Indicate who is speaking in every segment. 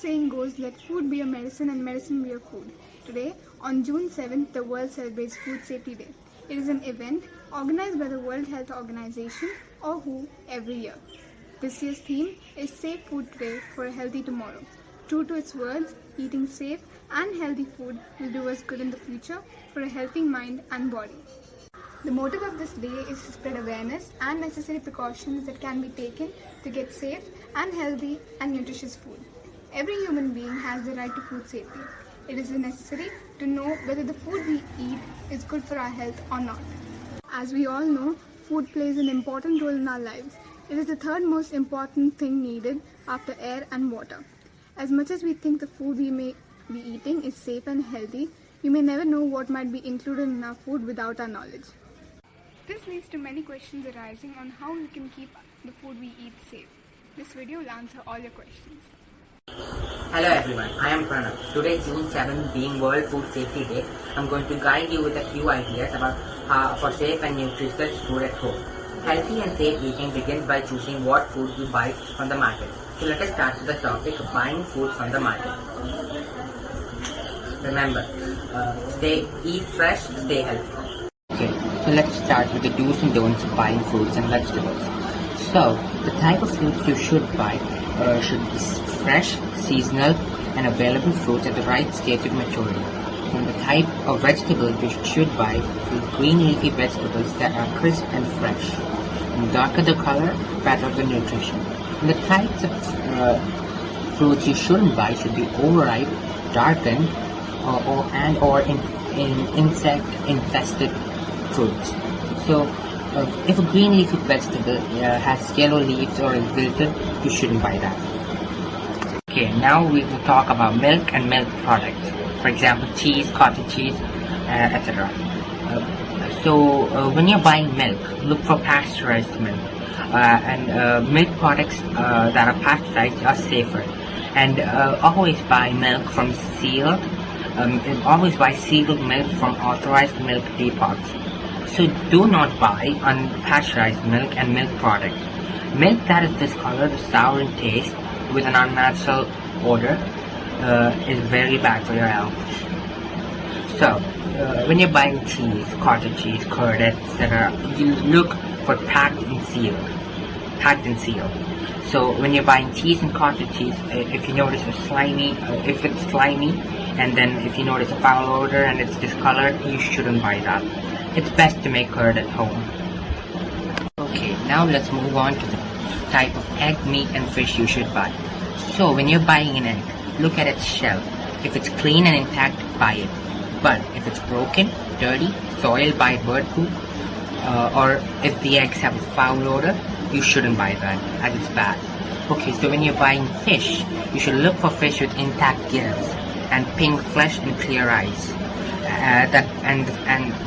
Speaker 1: saying goes, let food be a medicine and medicine be a food. Today, on June 7th, the world celebrates Food Safety Day. It is an event organized by the World Health Organization or WHO every year. This year's theme is Safe Food Today for a Healthy Tomorrow. True to its words, eating safe and healthy food will do us good in the future for a healthy mind and body. The motive of this day is to spread awareness and necessary precautions that can be taken to get safe and healthy and nutritious food. Every human being has the right to food safety. It is necessary to know whether the food we eat is good for our health or not. As we all know, food plays an important role in our lives. It is the third most important thing needed after air and water. As much as we think the food we may be eating is safe and healthy, we may never know what might be included in our food without our knowledge. This leads to many questions arising on how we can keep the food we eat safe. This video will answer all your questions.
Speaker 2: Hello everyone, I am Pranav. Today June 7 being World Food Safety Day, I am going to guide you with a few ideas about for safe and nutritious food at home. Healthy and safe eating begins by choosing what food you buy from the market. So let us start with the topic of buying food from the market. Remember, eat fresh, stay healthy. Okay, so let's start with the do's and don'ts of buying fruits and vegetables. So, the type of fruits you should buy should be fresh, seasonal, and available fruits at the right stage of maturity. And the type of vegetables you should buy is green leafy vegetables that are crisp and fresh. And the darker the color, better the nutrition. And the types of fruits you shouldn't buy should be overripe, darkened, or insect infested fruits. So, if a green leafy vegetable has yellow leaves or is wilted, you shouldn't buy that. Okay, now we will talk about milk and milk products. For example, cheese, cottage cheese, etc. When you're buying milk, look for pasteurized milk. Milk products that are pasteurized are safer. And always buy milk from sealed. Always buy sealed milk from authorized milk depots. So do not buy unpasteurized milk and milk products. Milk that is discolored, sour in taste, with an unnatural odor is very bad for your health. So, when you're buying cheese, cottage cheese, curd, etc., you look for packed and sealed. So, when you're buying cheese and cottage cheese, if you notice if it's slimy, and then if you notice a foul odor and it's discolored, you shouldn't buy that. It's best to make curd at home. Okay, now let's move on to the type of egg, meat, and fish you should buy. So, when you're buying an egg, look at its shell. If it's clean and intact, buy it. But if it's broken, dirty, soiled by bird poop, or if the eggs have a foul odor, you shouldn't buy that, as it's bad. Okay, so when you're buying fish, you should look for fish with intact gills and pink flesh and clear eyes. And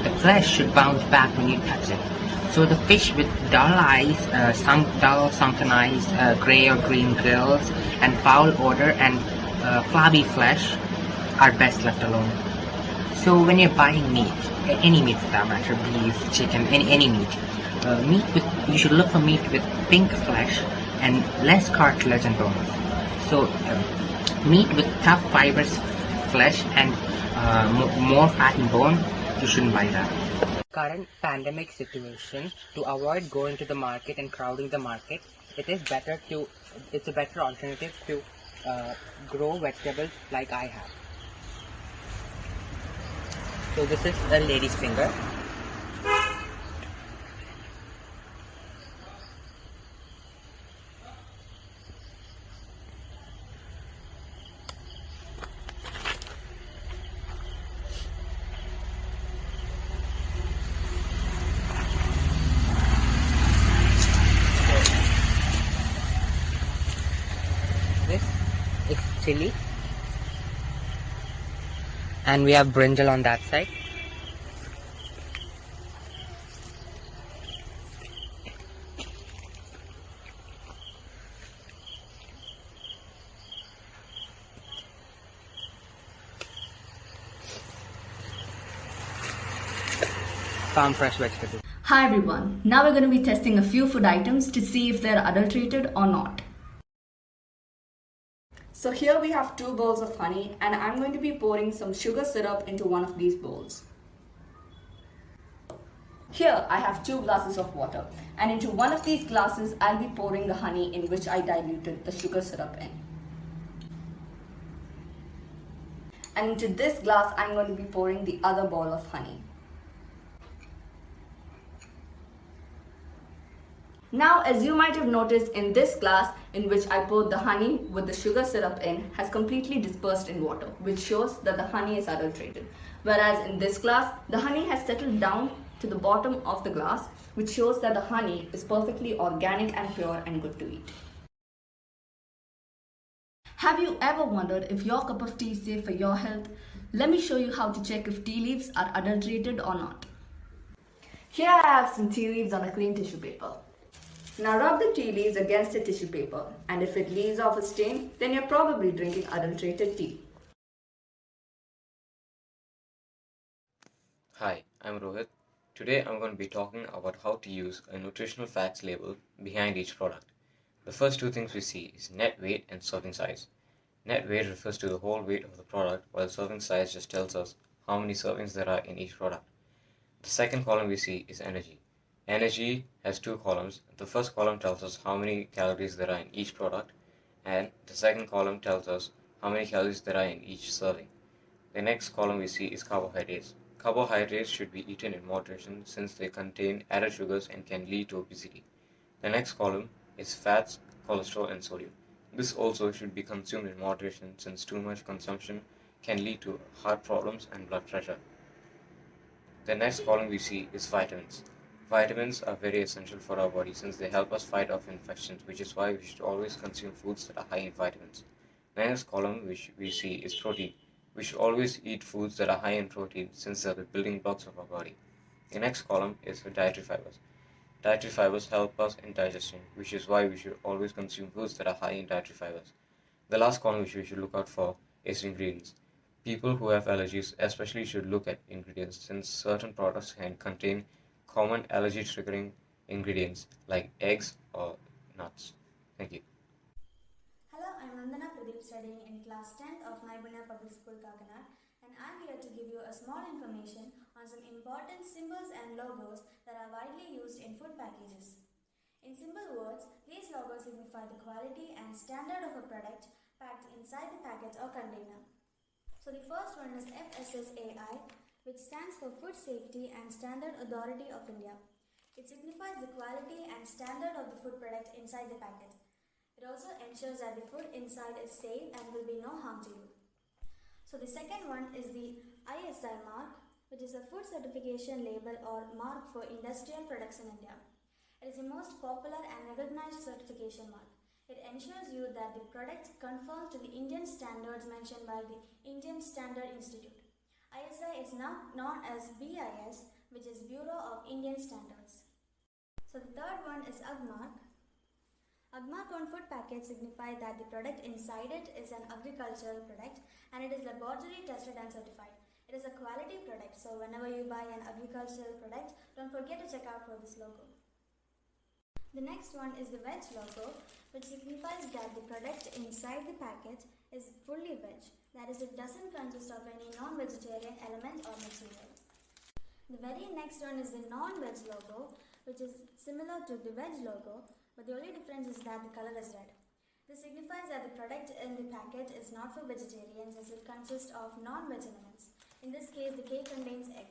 Speaker 2: the flesh should bounce back when you touch it. So the fish with dull eyes, sunken eyes, grey or green gills, and foul odor and flabby flesh are best left alone. So when you're buying meat, any meat for that matter, beef, chicken, any meat, you should look for meat with pink flesh and less cartilage and bones. So meat with tough fibrous flesh and more fat and bone, you shouldn't buy that. Current pandemic situation, to avoid going to the market and crowding the market, it's a better alternative to grow vegetables like I have. So this is a lady's finger. This is chili, and we have brinjal on that side. Farm fresh vegetables.
Speaker 3: Hi everyone, now we're going to be testing a few food items to see if they're adulterated or not. So here we have 2 bowls of honey and I'm going to be pouring some sugar syrup into one of these bowls. Here I have 2 glasses of water and into one of these glasses I'll be pouring the honey in which I diluted the sugar syrup in. And into this glass I'm going to be pouring the other bowl of honey. Now, as you might have noticed, in this glass in which I poured the honey with the sugar syrup in has completely dispersed in water, which shows that the honey is adulterated. Whereas in this glass, the honey has settled down to the bottom of the glass, which shows that the honey is perfectly organic and pure and good to eat. Have you ever wondered if your cup of tea is safe for your health? Let me show you how to check if tea leaves are adulterated or not. Here I have some tea leaves on a clean tissue paper. Now rub the tea leaves against the tissue paper, and if it leaves off a stain, then you're probably drinking adulterated tea.
Speaker 4: Hi, I'm Rohit. Today I'm going to be talking about how to use a nutritional facts label behind each product. The first 2 things we see is net weight and serving size. Net weight refers to the whole weight of the product, while serving size just tells us how many servings there are in each product. The second column we see is energy. Energy has 2 columns. The first column tells us how many calories there are in each product, and the second column tells us how many calories there are in each serving. The next column we see is carbohydrates. Carbohydrates should be eaten in moderation since they contain added sugars and can lead to obesity. The next column is fats, cholesterol, and sodium. This also should be consumed in moderation since too much consumption can lead to heart problems and blood pressure. The next column we see is vitamins. Vitamins are very essential for our body since they help us fight off infections, which is why we should always consume foods that are high in vitamins. The next column which we see is protein. We should always eat foods that are high in protein since they are the building blocks of our body. The next column is for dietary fibers. Dietary fibers help us in digestion, which is why we should always consume foods that are high in dietary fibers. The last column which we should look out for is ingredients. People who have allergies especially should look at ingredients since certain products can contain common allergy triggering ingredients like eggs or nuts. Thank you.
Speaker 5: Hello, I'm Nandana Pradeep studying in class 10th of Naipunnya Public School, Kakinad, and I'm here to give you a small information on some important symbols and logos that are widely used in food packages. In simple words, these logos signify the quality and standard of a product packed inside the packet or container. So the first one is FSSAI, which stands for Food Safety and Standard Authority of India. It signifies the quality and standard of the food product inside the packet. It also ensures that the food inside is safe and will be no harm to you. So the second one is the ISI mark, which is a food certification label or mark for industrial products in India. It is the most popular and recognized certification mark. It ensures you that the product conforms to the Indian standards mentioned by the Indian Standard Institute. ISI is now known as BIS, which is Bureau of Indian Standards. So the third one is UG mark. UG mark on food packets signify that the product inside it is an agricultural product and it is laboratory tested and certified. It is a quality product, so whenever you buy an agricultural product, don't forget to check out for this logo. The next one is the veg logo, which signifies that the product inside the packet is fully veg. That is, it doesn't consist of any non-vegetarian element or material. The very next one is the non-veg logo, which is similar to the veg logo, but the only difference is that the color is red. This signifies that the product in the packet is not for vegetarians as it consists of non-veg elements. In this case, the cake contains egg.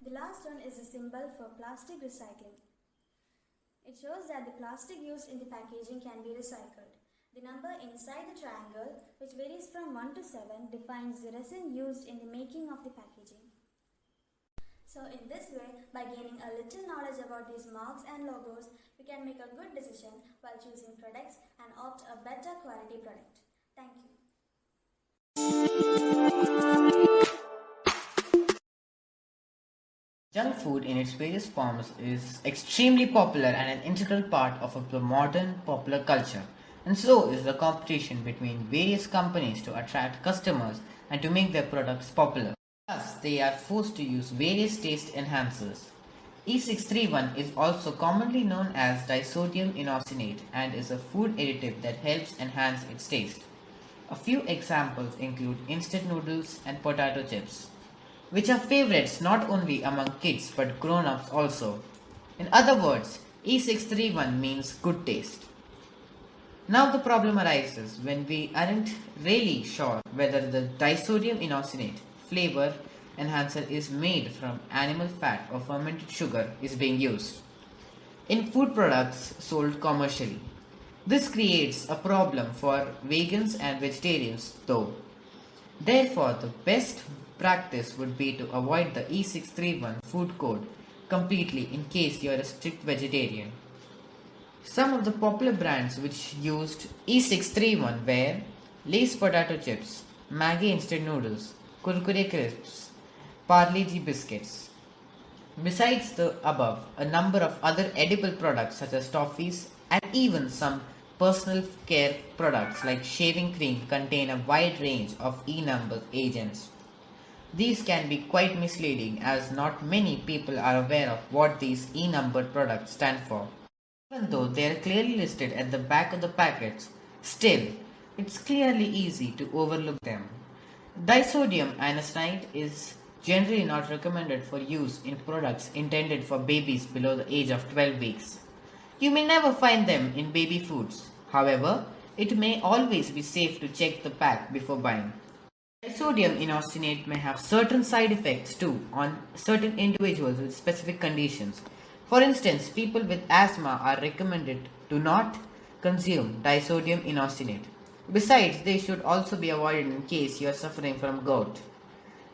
Speaker 5: The last one is the symbol for plastic recycling. It shows that the plastic used in the packaging can be recycled. The number inside the triangle, which varies from 1 to 7, defines the resin used in the making of the packaging. So in this way, by gaining a little knowledge about these marks and logos, we can make a good decision while choosing products and opt a better quality product. Thank you.
Speaker 2: Junk food in its various forms is extremely popular and an integral part of a modern popular culture. And so is the competition between various companies to attract customers and to make their products popular. Thus, they are forced to use various taste enhancers. E631 is also commonly known as disodium inosinate and is a food additive that helps enhance its taste. A few examples include instant noodles and potato chips, which are favorites not only among kids but grown-ups also. In other words, E631 means good taste. Now the problem arises when we aren't really sure whether the disodium inosinate flavor enhancer is made from animal fat or fermented sugar is being used in food products sold commercially. This creates a problem for vegans and vegetarians though. Therefore, the best practice would be to avoid the E631 food code completely in case you are a strict vegetarian. Some of the popular brands which used E631 were Lay's potato chips, Maggi instant noodles, Kurkure crisps, Parle G biscuits. Besides the above, a number of other edible products such as toffees and even some personal care products like shaving cream contain a wide range of E-number agents. These can be quite misleading as not many people are aware of what these E-numbered products stand for. Even though they are clearly listed at the back of the packets, still, it's clearly easy to overlook them. Disodium inosinate is generally not recommended for use in products intended for babies below the age of 12 weeks. You may never find them in baby foods. However, it may always be safe to check the pack before buying. Disodium inosinate may have certain side effects too on certain individuals with specific conditions. For instance, people with asthma are recommended to not consume disodium inosinate. Besides, they should also be avoided in case you are suffering from gout.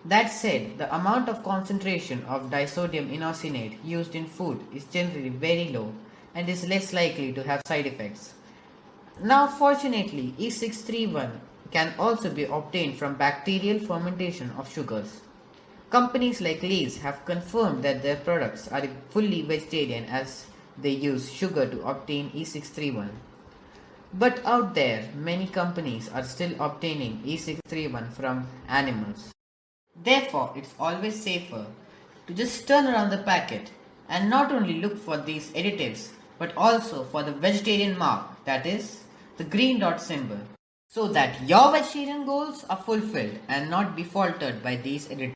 Speaker 2: That said, the amount of concentration of disodium inosinate used in food is generally very low and is less likely to have side effects. Now, fortunately, E631 can also be obtained from bacterial fermentation of sugars. Companies like Lay's have confirmed that their products are fully vegetarian as they use sugar to obtain E631. But out there, many companies are still obtaining E631 from animals. Therefore, it's always safer to just turn around the packet and not only look for these additives but also for the vegetarian mark, that is, the green dot symbol, so that your vegetarian goals are fulfilled and not be faltered by these additives.